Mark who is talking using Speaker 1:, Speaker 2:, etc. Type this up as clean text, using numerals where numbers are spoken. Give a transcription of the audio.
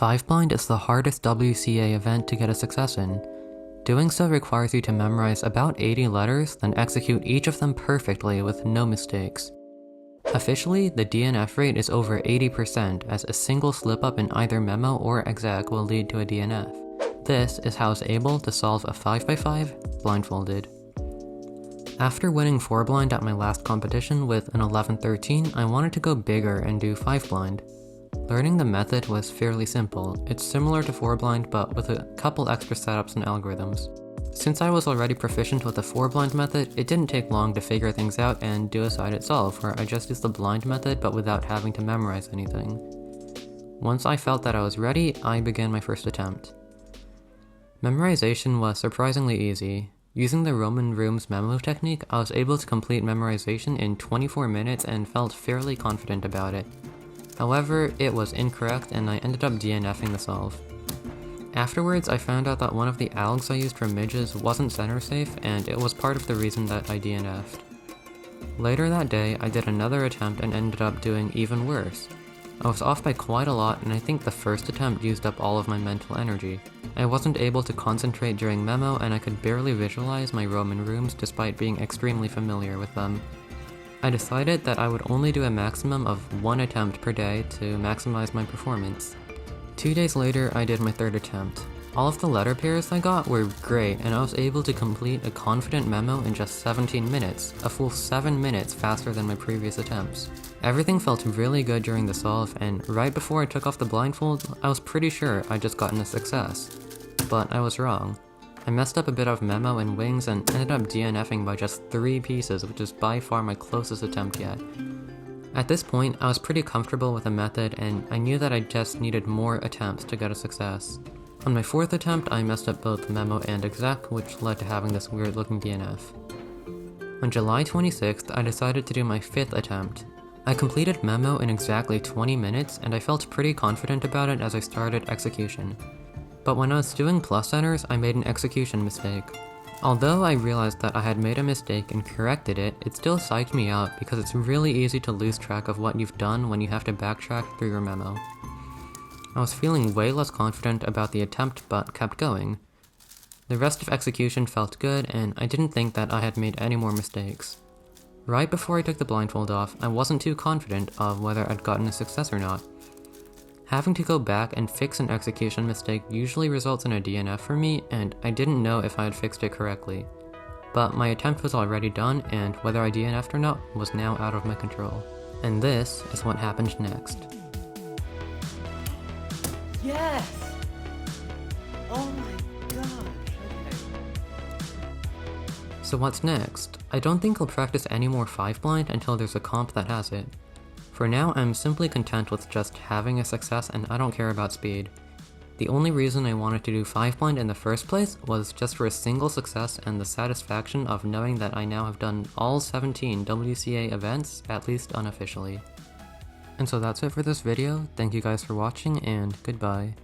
Speaker 1: 5 blind is the hardest WCA event to get a success in. Doing so requires you to memorize about 80 letters, then execute each of them perfectly with no mistakes. Officially, the DNF rate is over 80%, as a single slip-up in either memo or exec will lead to a DNF. This is how I was able to solve a 5x5 blindfolded. After winning 4 blind at my last competition with an 11-13, I wanted to go bigger and do 5 blind. Learning the method was fairly simple. It's similar to 4 blind but with a couple extra setups and algorithms. Since I was already proficient with the 4 blind method, it didn't take long to figure things out and do a side itself, where I just used the blind method but without having to memorize anything. Once I felt that I was ready, I began my first attempt. Memorization was surprisingly easy. Using the Roman rooms memo technique, I was able to complete memorization in 24 minutes and felt fairly confident about it. However, it was incorrect and I ended up DNFing the solve. Afterwards, I found out that one of the algs I used for midges wasn't center safe, and it was part of the reason that I DNF'd. Later that day, I did another attempt and ended up doing even worse. I was off by quite a lot, and I think the first attempt used up all of my mental energy. I wasn't able to concentrate during memo, and I could barely visualize my Roman rooms despite being extremely familiar with them. I decided that I would only do a maximum of 1 attempt per day to maximize my performance. 2 days later, I did my 3rd attempt. All of the letter pairs I got were great, and I was able to complete a confident memo in just 17 minutes, a full 7 minutes faster than my previous attempts. Everything felt really good during the solve, and right before I took off the blindfold, I was pretty sure I'd just gotten a success. But I was wrong. I messed up a bit of memo and wings and ended up DNFing by just 3 pieces, which is by far my closest attempt yet. At this point, I was pretty comfortable with the method, and I knew that I just needed more attempts to get a success. On my 4th attempt, I messed up both memo and exec, which led to having this weird looking DNF. On July 26th, I decided to do my 5th attempt. I completed memo in exactly 20 minutes, and I felt pretty confident about it as I started execution. But when I was doing plus centers, I made an execution mistake. Although I realized that I had made a mistake and corrected it, it still psyched me out because it's really easy to lose track of what you've done when you have to backtrack through your memo. I was feeling way less confident about the attempt but kept going. The rest of execution felt good, and I didn't think that I had made any more mistakes. Right before I took the blindfold off, I wasn't too confident of whether I'd gotten a success or not. Having to go back and fix an execution mistake usually results in a DNF for me, and I didn't know if I had fixed it correctly. But my attempt was already done, and whether I DNF'd or not was now out of my control. And this is what happened next.
Speaker 2: Yes! Oh my gosh, okay.
Speaker 1: So what's next? I don't think I'll practice any more 5 blind until there's a comp that has it. For now, I'm simply content with just having a success and I don't care about speed. The only reason I wanted to do 5 blind in the first place was just for a single success and the satisfaction of knowing that I now have done all 17 WCA events, at least unofficially. And so that's it for this video. Thank you guys for watching, and goodbye.